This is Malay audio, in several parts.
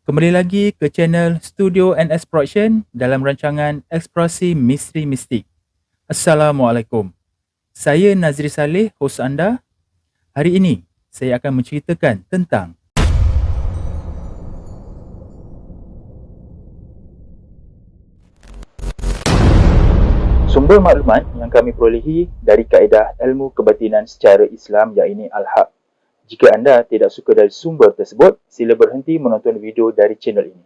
Kembali lagi ke channel Studio NS Production dalam rancangan Eksplorasi Misteri Mistik. Assalamualaikum. Saya Nazri Saleh, hos anda. Hari ini, saya akan menceritakan tentang sumber maklumat yang kami perolehi dari kaedah ilmu kebatinan secara Islam iaitu Al-Haq. Jika anda tidak suka dari sumber tersebut, sila berhenti menonton video dari channel ini.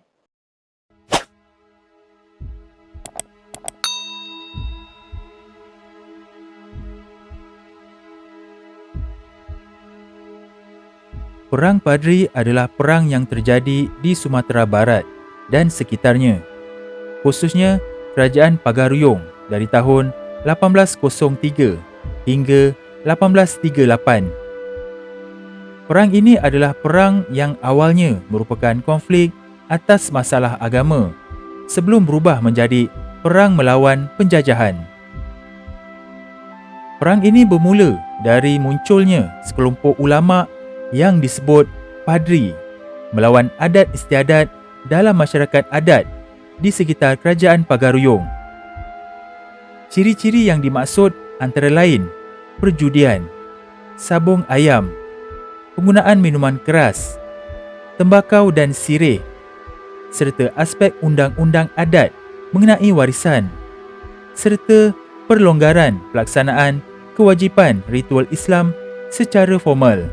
Perang Padri adalah perang yang terjadi di Sumatera Barat dan sekitarnya, khususnya Kerajaan Pagaruyung dari tahun 1803 hingga 1838. Perang ini adalah perang yang awalnya merupakan konflik atas masalah agama sebelum berubah menjadi perang melawan penjajahan. Perang ini bermula dari munculnya sekelompok ulama yang disebut Padri melawan adat istiadat dalam masyarakat adat di sekitar Kerajaan Pagaruyung. Ciri-ciri yang dimaksud antara lain perjudian, sabung ayam, penggunaan minuman keras, tembakau dan sirih, serta aspek undang-undang adat mengenai warisan, serta perlonggaran pelaksanaan kewajipan ritual Islam secara formal.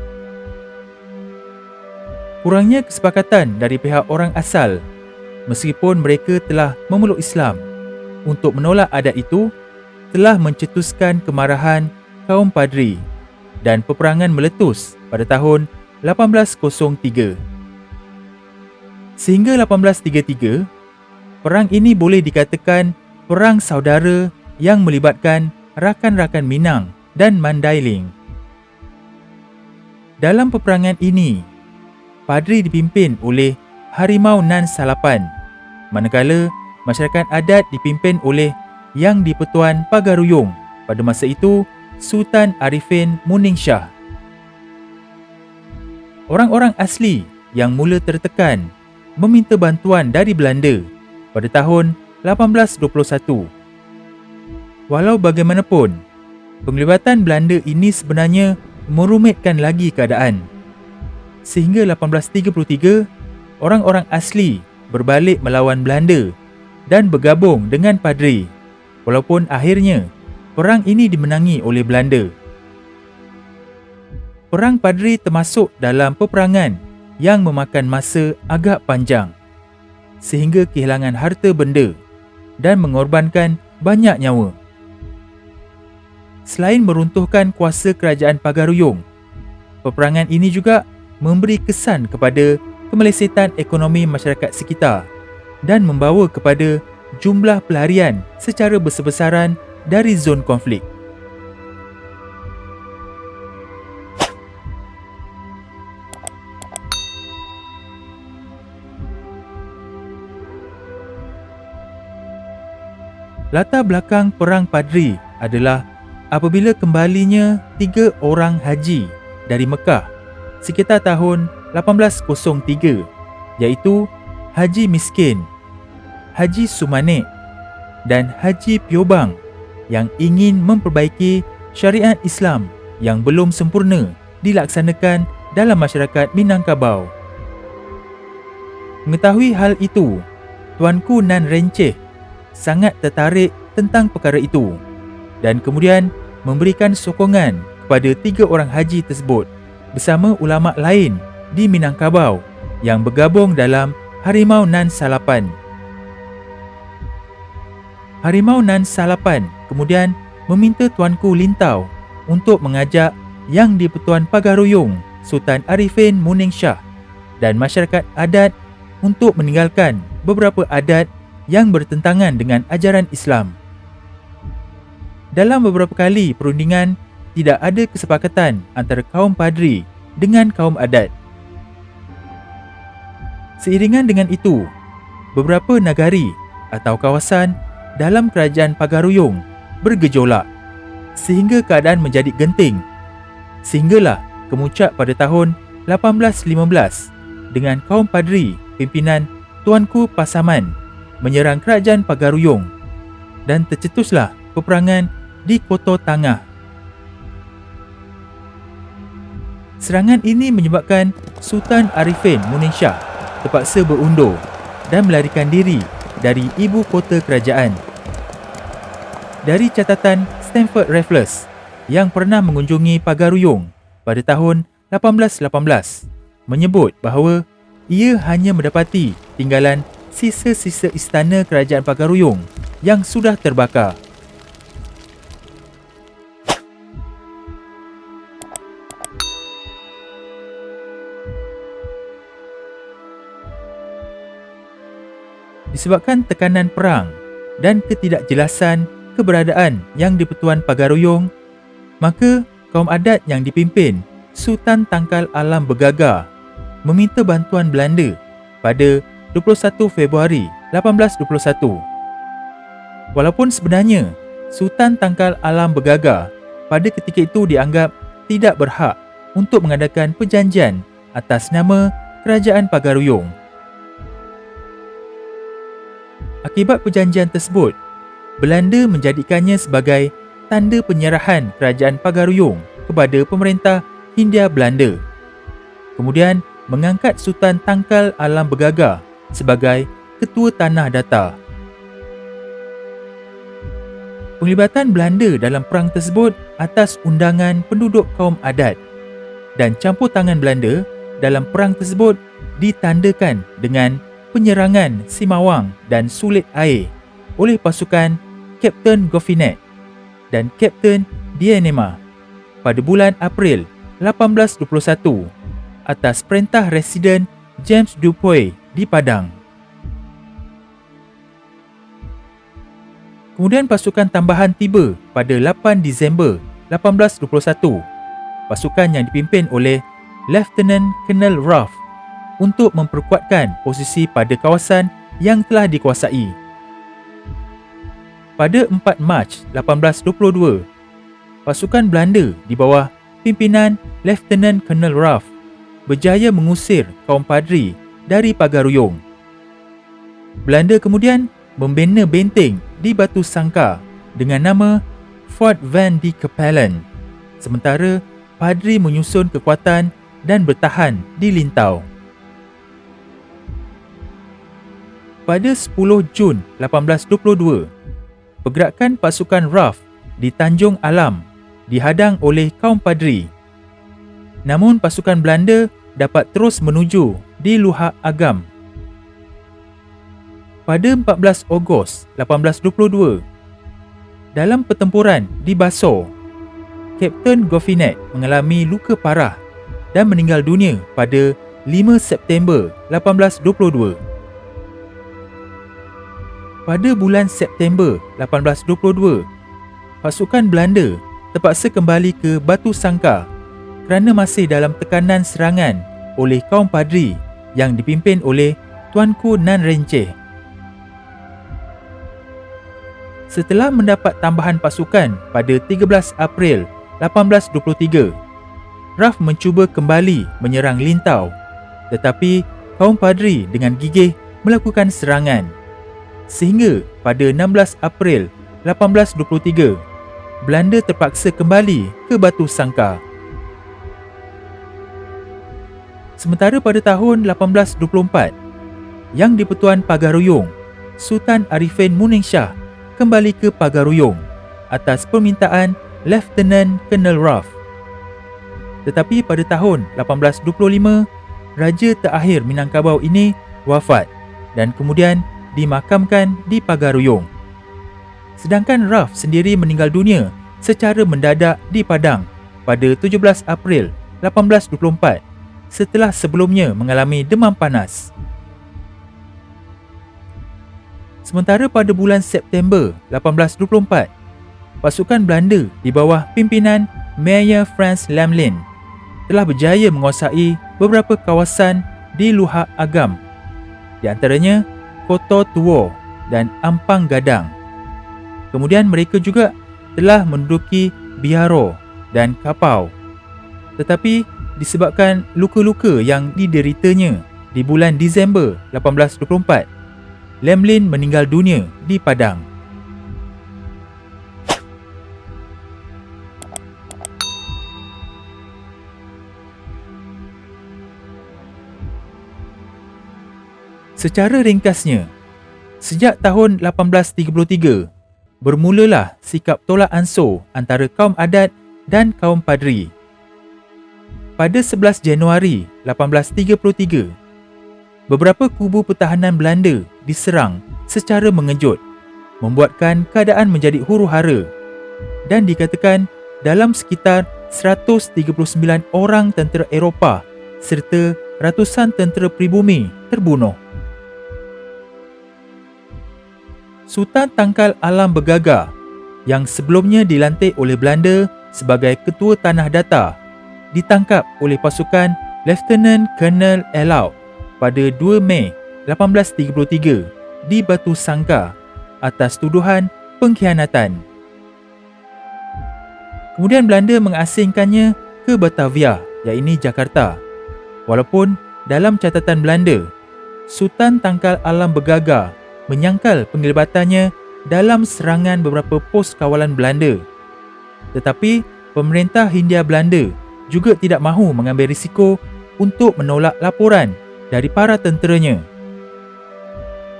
Kurangnya kesepakatan dari pihak orang asal, meskipun mereka telah memeluk Islam, untuk menolak adat itu telah mencetuskan kemarahan kaum Padri dan peperangan meletus pada tahun 1803. Sehingga 1833, perang ini boleh dikatakan perang saudara yang melibatkan rakan-rakan Minang dan Mandailing. Dalam peperangan ini, Padri dipimpin oleh Harimau Nan Salapan, manakala masyarakat adat dipimpin oleh Yang di-Pertuan Pagaruyung, pada masa itu Sultan Arifin Muningshah. Orang-orang asli yang mula tertekan meminta bantuan dari Belanda pada tahun 1821. Walau bagaimanapun, penglibatan Belanda ini sebenarnya merumitkan lagi keadaan. Sehingga 1833, orang-orang asli berbalik melawan Belanda dan bergabung dengan Padri, walaupun akhirnya perang ini dimenangi oleh Belanda. Perang Padri termasuk dalam peperangan yang memakan masa agak panjang, sehingga kehilangan harta benda dan mengorbankan banyak nyawa. Selain meruntuhkan kuasa Kerajaan Pagaruyung, peperangan ini juga memberi kesan kepada kemelesetan ekonomi masyarakat sekitar dan membawa kepada jumlah pelarian secara besar-besaran dari zon konflik. Latar belakang Perang Padri adalah apabila kembalinya 3 orang haji dari Mekah sekitar tahun 1803, iaitu Haji Miskin, Haji Sumanik dan Haji Piobang, yang ingin memperbaiki syariat Islam yang belum sempurna dilaksanakan dalam masyarakat Minangkabau. Mengetahui hal itu, Tuanku Nan Renceh sangat tertarik tentang perkara itu dan kemudian memberikan sokongan kepada 3 orang haji tersebut bersama ulama lain di Minangkabau yang bergabung dalam Harimau Nan Salapan. Harimau Nan Salapan kemudian meminta Tuanku Lintau untuk mengajak Yang di-Pertuan Pagaruyung, Sultan Arifin Muningshah dan masyarakat adat untuk meninggalkan beberapa adat yang bertentangan dengan ajaran Islam. Dalam beberapa kali perundingan, tidak ada kesepakatan antara kaum Padri dengan kaum adat. Seiringan dengan itu, beberapa nagari atau kawasan dalam Kerajaan Pagaruyung bergejolak sehingga keadaan menjadi genting. Sehinggalah kemuncak pada tahun 1815 dengan kaum Padri pimpinan Tuanku Pasaman menyerang kerajaan Pagaruyung dan tercetuslah peperangan di Koto Tangah. Serangan ini menyebabkan Sultan Arifin Muning Shah terpaksa berundur dan melarikan diri dari ibu kota kerajaan. Dari catatan Stamford Raffles yang pernah mengunjungi Pagaruyung pada tahun 1818, menyebut bahawa ia hanya mendapati tinggalan sisa-sisa istana kerajaan Pagaruyung yang sudah terbakar. Disebabkan tekanan perang dan ketidakjelasan keberadaan Yang di-Pertuan Pagaruyung, maka kaum adat yang dipimpin Sultan Tangkal Alam Bergagar meminta bantuan Belanda pada 21 Februari 1821. Walaupun sebenarnya Sultan Tangkal Alam Bergagar pada ketika itu dianggap tidak berhak untuk mengadakan perjanjian atas nama Kerajaan Pagaruyung. Akibat perjanjian tersebut, Belanda menjadikannya sebagai tanda penyerahan Kerajaan Pagaruyung kepada pemerintah Hindia Belanda. Kemudian mengangkat Sultan Tangkal Alam Bergagar sebagai Ketua Tanah Datar. Penglibatan Belanda dalam perang tersebut atas undangan penduduk kaum adat dan campur tangan Belanda dalam perang tersebut ditandakan dengan penyerangan Simawang dan Sulit Air oleh pasukan Kapten Goffinet dan Kapten Dienema pada bulan April 1821 atas perintah Residen James Dupuy di Padang. Kemudian pasukan tambahan tiba pada 8 Disember 1821, pasukan yang dipimpin oleh Lieutenant Colonel Ruff untuk memperkuatkan posisi pada kawasan yang telah dikuasai. Pada 4 Mac 1822, pasukan Belanda di bawah pimpinan Lieutenant Colonel Ruff berjaya mengusir kaum Padri dari Pagaruyung. Belanda kemudian membina benteng di Batu Sangkar dengan nama Fort Van de Kapellen, sementara Padri menyusun kekuatan dan bertahan di Lintau. Pada 10 Jun 1822, pergerakan pasukan Ruff di Tanjung Alam dihadang oleh kaum Padri. Namun pasukan Belanda dapat terus menuju di Luhak Agam. Pada 14 Ogos 1822, dalam pertempuran di Basor, Kapten Goffinet mengalami luka parah dan meninggal dunia pada 5 September 1822. Pada bulan September 1822, pasukan Belanda terpaksa kembali ke Batu Sangkar kerana masih dalam tekanan serangan oleh kaum Padri yang dipimpin oleh Tuanku Nan Renceh. Setelah mendapat tambahan pasukan pada 13 April 1823, Ruff mencuba kembali menyerang Lintau, tetapi kaum Padri dengan gigih melakukan serangan. Sehingga pada 16 April 1823, Belanda terpaksa kembali ke Batu Sangkar. Sementara pada tahun 1824, Yang di-Pertuan Pagaruyung, Sultan Arifin Muning Shah kembali ke Pagaruyung atas permintaan Lieutenant Colonel Ruff. Tetapi pada tahun 1825, Raja terakhir Minangkabau ini wafat dan kemudian dimakamkan di Pagaruyung. Sedangkan Ruff sendiri meninggal dunia secara mendadak di Padang pada 17 April 1824 setelah sebelumnya mengalami demam panas. Sementara pada bulan September 1824, pasukan Belanda di bawah pimpinan Mayor Franz Lamlin telah berjaya menguasai beberapa kawasan di Luhak Agam, di antaranya Koto Tua dan Ampang Gadang. Kemudian mereka juga telah menduduki Biaro dan Kapau. Tetapi disebabkan luka-luka yang dideritanya di bulan Disember 1824, Lemlin meninggal dunia di Padang. Secara ringkasnya, sejak tahun 1833, bermulalah sikap tolak ansur antara kaum adat dan kaum padri. Pada 11 Januari 1833, beberapa kubu pertahanan Belanda diserang secara mengejut, membuatkan keadaan menjadi huru-hara dan dikatakan dalam sekitar 139 orang tentera Eropah serta ratusan tentera pribumi terbunuh. Sultan Tangkal Alam Bergaga yang sebelumnya dilantik oleh Belanda sebagai Ketua Tanah Datar ditangkap oleh pasukan Lieutenant Colonel Erlaut pada 2 Mei 1833 di Batu Sangkar atas tuduhan pengkhianatan. Kemudian Belanda mengasingkannya ke Batavia, iaitu Jakarta. Walaupun dalam catatan Belanda, Sultan Tangkal Alam Bergaga menyangkal penglibatannya dalam serangan beberapa pos kawalan Belanda. Tetapi pemerintah Hindia Belanda juga tidak mahu mengambil risiko untuk menolak laporan dari para tenteranya.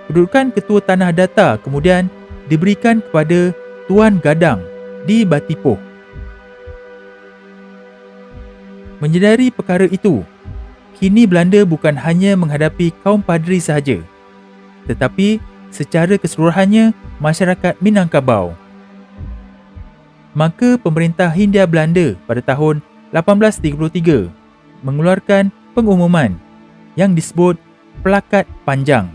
Kedudukan Ketua Tanah Datar kemudian diberikan kepada Tuan Gadang di Batipoh. Menyedari perkara itu, kini Belanda bukan hanya menghadapi kaum padri sahaja, tetapi secara keseluruhannya masyarakat Minangkabau. Maka pemerintah Hindia Belanda pada tahun 1833 mengeluarkan pengumuman yang disebut Plakat Panjang,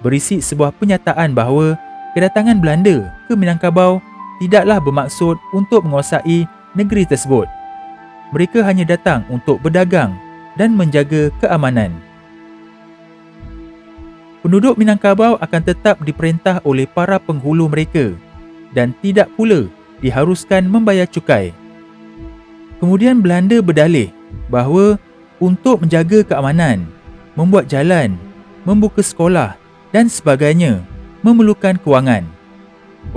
berisi sebuah penyataan bahawa kedatangan Belanda ke Minangkabau tidaklah bermaksud untuk menguasai negeri tersebut. Mereka hanya datang untuk berdagang dan menjaga keamanan. Penduduk Minangkabau akan tetap diperintah oleh para penghulu mereka dan tidak pula diharuskan membayar cukai. Kemudian Belanda berdalih bahawa untuk menjaga keamanan, membuat jalan, membuka sekolah dan sebagainya memerlukan kewangan.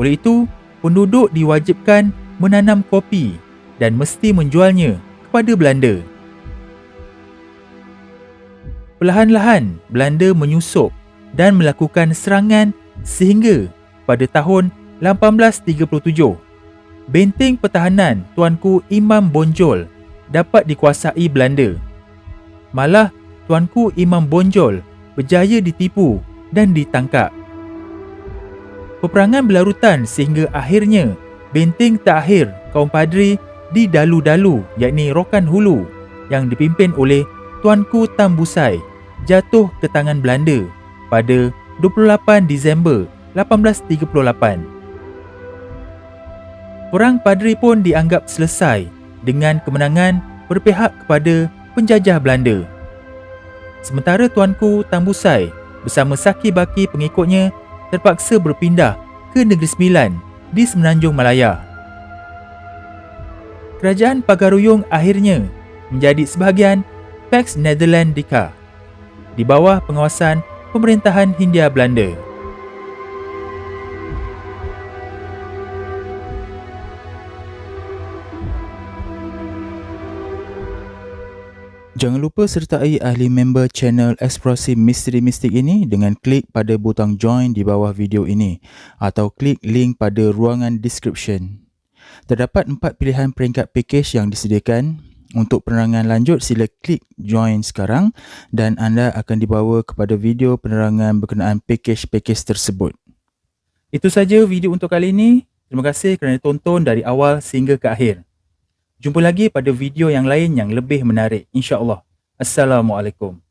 Oleh itu, penduduk diwajibkan menanam kopi dan mesti menjualnya kepada Belanda. Perlahan-lahan Belanda menyusup dan melakukan serangan sehingga pada tahun 1837, benteng pertahanan Tuanku Imam Bonjol dapat dikuasai Belanda. Malah Tuanku Imam Bonjol berjaya ditipu dan ditangkap. Peperangan berlarutan sehingga akhirnya benteng terakhir kaum padri di Dalu-Dalu, iaitu Rokan Hulu, yang dipimpin oleh Tuanku Tambusai jatuh ke tangan Belanda pada 28 Disember 1838. Perang Padri pun dianggap selesai dengan kemenangan berpihak kepada penjajah Belanda. Sementara Tuanku Tambusai bersama saki-baki pengikutnya terpaksa berpindah ke Negeri Sembilan di Semenanjung Malaya. Kerajaan Pagaruyung akhirnya menjadi sebahagian Pax Netherlandica di bawah pengawasan pemerintahan Hindia Belanda. Jangan lupa sertai ahli member channel Eksplorasi Misteri Mistik ini dengan klik pada butang join di bawah video ini atau klik link pada ruangan description. Terdapat 4 pilihan peringkat package yang disediakan. Untuk penerangan lanjut, sila klik join sekarang dan anda akan dibawa kepada video penerangan berkenaan package-package tersebut. Itu saja video untuk kali ini. Terima kasih kerana tonton dari awal sehingga ke akhir. Jumpa lagi pada video yang lain yang lebih menarik, insya-Allah. Assalamualaikum.